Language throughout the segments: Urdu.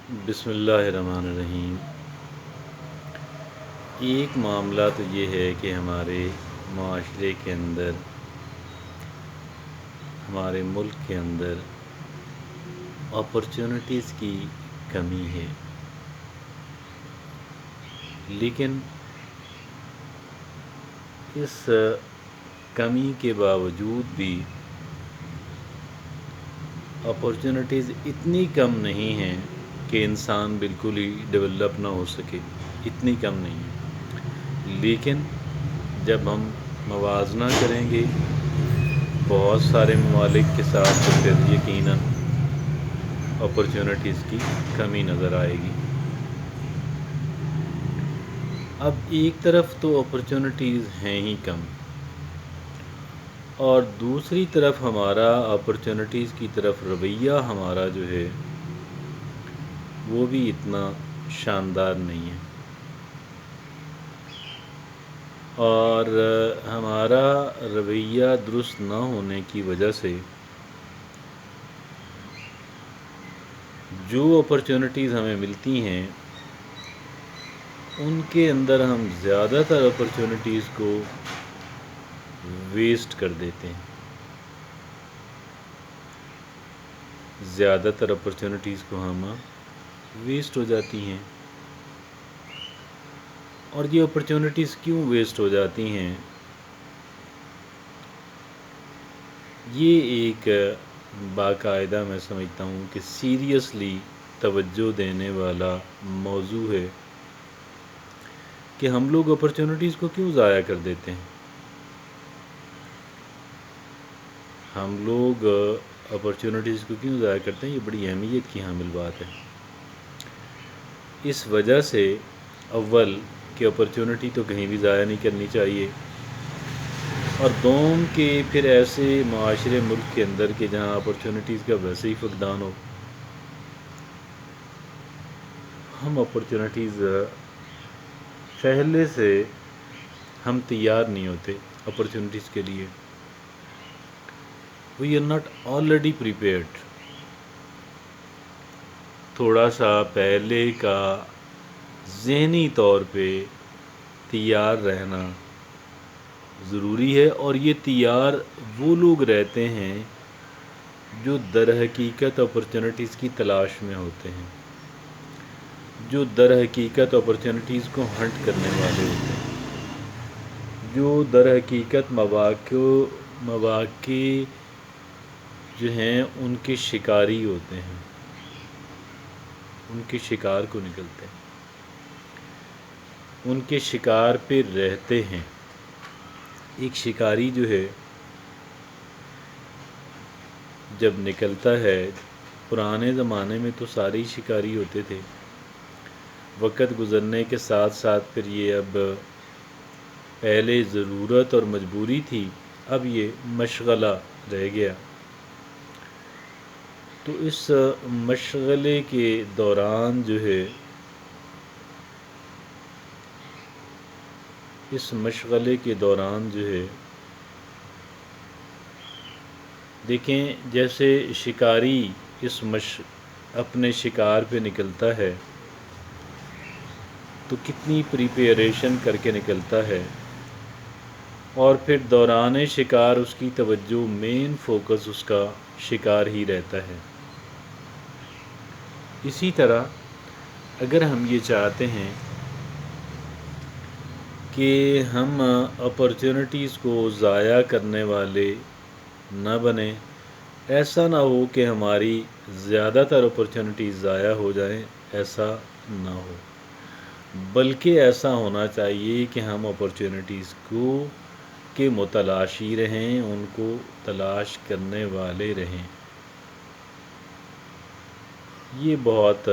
بسم اللہ الرحمن الرحیم۔ ایک معاملہ تو یہ ہے کہ ہمارے معاشرے کے اندر، ہمارے ملک کے اندر اپرچونٹیز کی کمی ہے، لیکن اس کمی کے باوجود بھی اپرچونٹیز اتنی کم نہیں ہیں کہ انسان بالکل ہی ڈیولپ نہ ہو سکے، اتنی کم نہیں ہے۔ لیکن جب ہم موازنہ کریں گے بہت سارے ممالک کے ساتھ تو پھر یقیناً اپرچونٹیز کی کمی نظر آئے گی۔ اب ایک طرف تو اپرچونٹیز ہیں ہی کم، اور دوسری طرف ہمارا اپرچونٹیز کی طرف رویہ ہمارا جو ہے وہ بھی اتنا شاندار نہیں ہے، اور ہمارا رویہ درست نہ ہونے کی وجہ سے جو اپرچونٹیز ہمیں ملتی ہیں ان کے اندر ہم زیادہ تر اپرچونٹیز کو ویسٹ کر دیتے ہیں۔ زیادہ تر اپرچونٹیز کو ہم ویسٹ ہو جاتی ہیں، اور یہ اپرچونٹیز کیوں ویسٹ ہو جاتی ہیں، یہ ایک باقاعدہ میں سمجھتا ہوں کہ سیریسلی توجہ دینے والا موضوع ہے کہ ہم لوگ اپرچونٹیز کو کیوں ضائع کر دیتے ہیں۔ ہم لوگ اپرچونٹیز کو کیوں ضائع کرتے ہیں، یہ بڑی اہمیت کی حامل بات ہے۔ اس وجہ سے اول کہ اپرچونٹی تو کہیں بھی ضائع نہیں کرنی چاہیے، اور دوم کہ پھر ایسے معاشرے ملک کے اندر کہ جہاں اپرچونٹیز کا ویسے ہی فقدان ہو، ہم اپرچونٹیز پہلے سے ہم تیار نہیں ہوتے اپرچونٹیز کے لیے۔ We are not already prepared. تھوڑا سا پہلے کا ذہنی طور پہ تیار رہنا ضروری ہے، اور یہ تیار وہ لوگ رہتے ہیں جو در حقیقت اپرچونٹیز کی تلاش میں ہوتے ہیں، جو در حقیقت اپرچونٹیز کو ہنٹ کرنے والے ہوتے ہیں، جو در حقیقت مواقع جو ہیں ان کے شکاری ہوتے ہیں، ان کے شکار کو نکلتے ہیں، ان کے شکار پہ رہتے ہیں۔ ایک شکاری جو ہے جب نکلتا ہے، پرانے زمانے میں تو سارے ہی شکاری ہوتے تھے، وقت گزرنے کے ساتھ ساتھ پھر یہ اب پہلے ضرورت اور مجبوری تھی، اب یہ مشغلہ رہ گیا۔ تو اس مشغلے کے دوران جو ہے، دیکھیں جیسے شکاری اپنے شکار پہ نکلتا ہے تو کتنی پریپیریشن کر کے نکلتا ہے، اور پھر دوران شکار اس کی توجہ مین فوکس اس کا شکار ہی رہتا ہے۔ اسی طرح اگر ہم یہ چاہتے ہیں کہ ہم اپرچونٹیز کو ضائع کرنے والے نہ بنیں، ایسا نہ ہو کہ ہماری زیادہ تر اپرچونٹیز ضائع ہو جائیں، ایسا نہ ہو، بلکہ ایسا ہونا چاہیے کہ ہم اپرچونٹیز کے متلاشی رہیں، ان کو تلاش کرنے والے رہیں۔ یہ بہت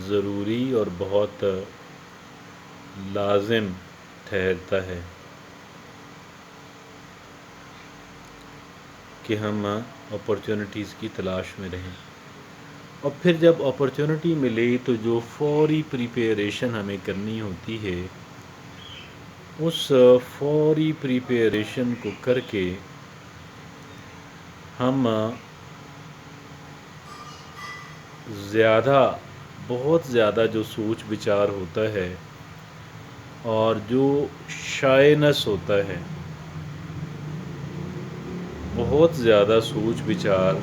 ضروری اور بہت لازم ٹھہرتا ہے کہ ہم اپرچونٹیز کی تلاش میں رہیں، اور پھر جب اپرچونٹی ملے تو جو فوری پریپیریشن ہمیں کرنی ہوتی ہے، اس فوری پریپیریشن کو کر کے ہم زیادہ بہت زیادہ جو سوچ بچار ہوتا ہے اور جو شائنس ہوتا ہے، بہت زیادہ سوچ بچار،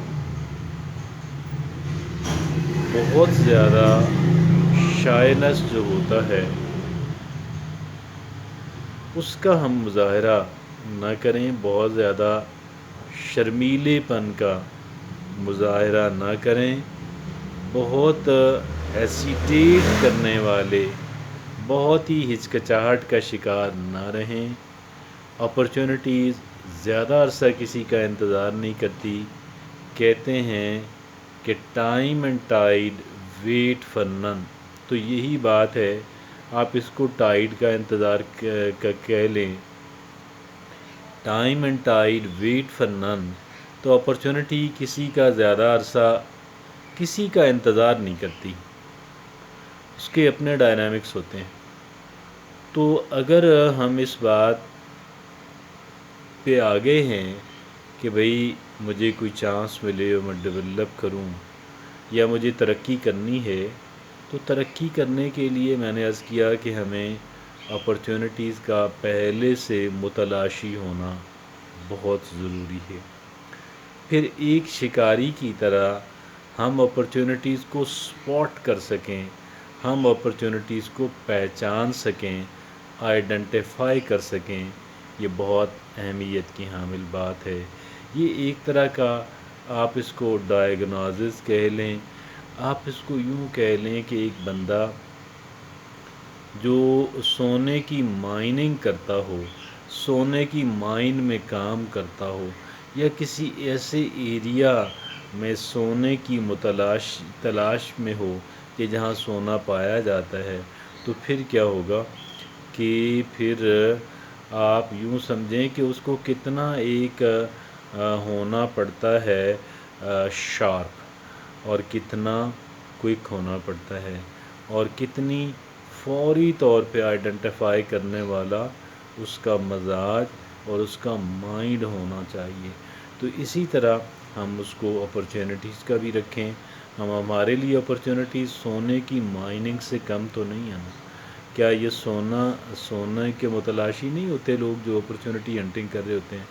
بہت زیادہ شائنس جو ہوتا ہے، اس کا ہم مظاہرہ نہ کریں، بہت زیادہ شرمیلے پن کا مظاہرہ نہ کریں، بہت ہیسیٹیٹ کرنے والے، بہت ہی ہچکچاہٹ کا شکار نہ رہیں۔ اپرچونٹیز زیادہ عرصہ کسی کا انتظار نہیں کرتی۔ کہتے ہیں کہ time and tide wait for none, تو یہی بات ہے، آپ اس کو ٹائڈ کا انتظار کہہ لیں، time and tide wait for none, تو اپرچونٹی کسی کا زیادہ عرصہ کسی کا انتظار نہیں کرتی، اس کے اپنے ڈائنامکس ہوتے ہیں۔ تو اگر ہم اس بات پہ آگے ہیں کہ بھئی مجھے کوئی چانس ملے اور میں ڈیولپ کروں یا مجھے ترقی کرنی ہے، تو ترقی کرنے کے لیے میں نے عرض کیا کہ ہمیں اپرچونٹیز کا پہلے سے متلاشی ہونا بہت ضروری ہے۔ پھر ایک شکاری کی طرح ہم اپرچونٹیز کو سپاٹ کر سکیں، ہم اپرچونٹیز کو پہچان سکیں، آئیڈینٹیفائی کر سکیں، یہ بہت اہمیت کی حامل بات ہے۔ یہ ایک طرح کا آپ اس کو ڈائگنوزس کہہ لیں، آپ اس کو یوں کہہ لیں کہ ایک بندہ جو سونے کی مائننگ کرتا ہو، سونے کی مائن میں کام کرتا ہو، یا کسی ایسے ایریا میں سونے کی تلاش میں ہو کہ جہاں سونا پایا جاتا ہے، تو پھر کیا ہوگا کہ پھر آپ یوں سمجھیں کہ اس کو کتنا ایک ہونا پڑتا ہے شارپ، اور کتنا کوئک ہونا پڑتا ہے، اور کتنی فوری طور پہ آئیڈینٹیفائی کرنے والا اس کا مزاج اور اس کا مائنڈ ہونا چاہیے۔ تو اسی طرح ہم اس کو اپرچونٹیز کا بھی رکھیں، ہمارے لیے اپرچونٹیز سونے کی مائننگ سے کم تو نہیں ہے نا۔ کیا یہ سونے کے متلاشی نہیں ہوتے لوگ جو اپرچونٹی ہنٹنگ کر رہے ہوتے ہیں،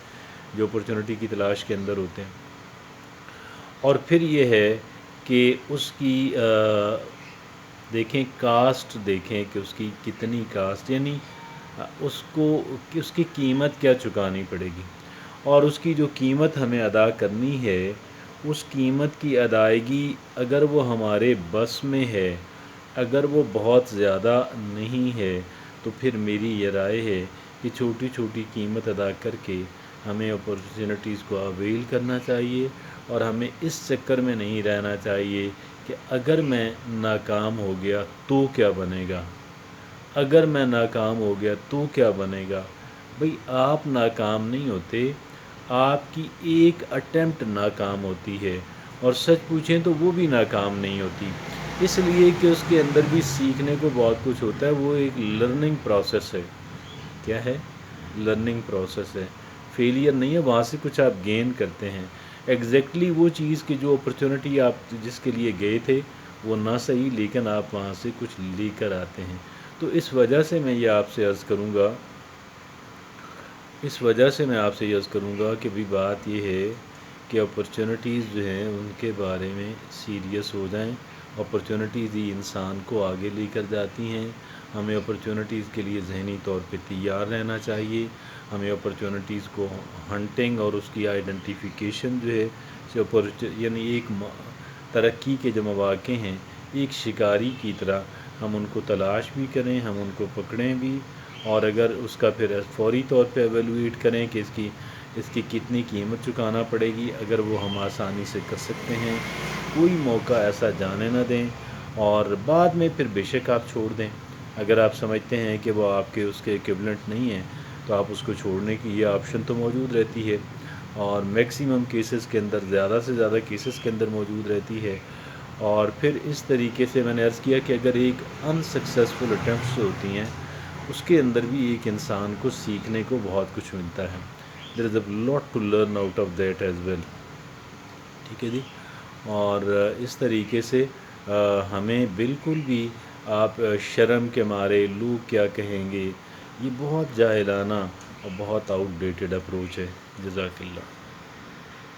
جو اپرچونٹی کی تلاش کے اندر ہوتے ہیں؟ اور پھر یہ ہے کہ اس کی دیکھیں کاسٹ، دیکھیں کہ اس کی کتنی کاسٹ، یعنی اس کی قیمت کیا چکانی پڑے گی، اور اس کی جو قیمت ہمیں ادا کرنی ہے، اس قیمت کی ادائیگی اگر وہ ہمارے بس میں ہے، اگر وہ بہت زیادہ نہیں ہے، تو پھر میری یہ رائے ہے کہ چھوٹی چھوٹی قیمت ادا کر کے ہمیں اپرچونٹیز کو اویل کرنا چاہیے، اور ہمیں اس چکر میں نہیں رہنا چاہیے کہ اگر میں ناکام ہو گیا تو کیا بنے گا، اگر میں ناکام ہو گیا تو کیا بنے گا۔ بھئی آپ ناکام نہیں ہوتے، آپ کی ایک اٹیمپٹ ناکام ہوتی ہے، اور سچ پوچھیں تو وہ بھی ناکام نہیں ہوتی، اس لیے کہ اس کے اندر بھی سیکھنے کو بہت کچھ ہوتا ہے، وہ ایک لرننگ پروسیس ہے۔ کیا ہے؟ لرننگ پروسیس ہے، فیلئر نہیں ہے، وہاں سے کچھ آپ گین کرتے ہیں۔ ایگزیکٹلی وہ چیز کہ جو اپرچونٹی آپ جس کے لیے گئے تھے وہ نہ صحیح، لیکن آپ وہاں سے کچھ لے کر آتے ہیں۔ تو اس وجہ سے میں یہ آپ سے عرض کروں گا کہ بھی بات یہ ہے کہ اپرچونٹیز جو ہیں ان کے بارے میں سیریس ہو جائیں۔ اپرچونٹیز ہی انسان کو آگے لے کر جاتی ہیں۔ ہمیں اپرچونٹیز کے لیے ذہنی طور پہ تیار رہنا چاہیے، ہمیں اپرچونٹیز کو ہنٹنگ اور اس کی آئیڈینٹیفیکیشن جو ہے، یعنی ایک ترقی کے جو مواقع ہیں، ایک شکاری کی طرح ہم ان کو تلاش بھی کریں، ہم ان کو پکڑیں بھی، اور اگر اس کا پھر فوری طور پہ ایویلویٹ کریں کہ اس کی کتنی قیمت چکانا پڑے گی، اگر وہ ہم آسانی سے کر سکتے ہیں، کوئی موقع ایسا جانے نہ دیں، اور بعد میں پھر بے شک آپ چھوڑ دیں۔ اگر آپ سمجھتے ہیں کہ وہ آپ کے اس کے ایکویولنٹ نہیں ہیں، تو آپ اس کو چھوڑنے کی یہ آپشن تو موجود رہتی ہے، اور میکسیمم کیسز کے اندر، زیادہ سے زیادہ کیسز کے اندر موجود رہتی ہے۔ اور پھر اس طریقے سے میں نے عرض کیا کہ اگر ایک انسکسیسفل اٹیمپٹس ہوتی ہیں، اس کے اندر بھی ایک انسان کو سیکھنے کو بہت کچھ ملتا ہے۔ There is a lot to learn out of that as well. ٹھیک ہے جی، اور اس طریقے سے ہمیں بالکل بھی آپ شرم کے مارے لوگ کیا کہیں گے، یہ بہت جاہلانہ اور بہت آؤٹ ڈیٹڈ اپروچ ہے۔ جزاک اللہ۔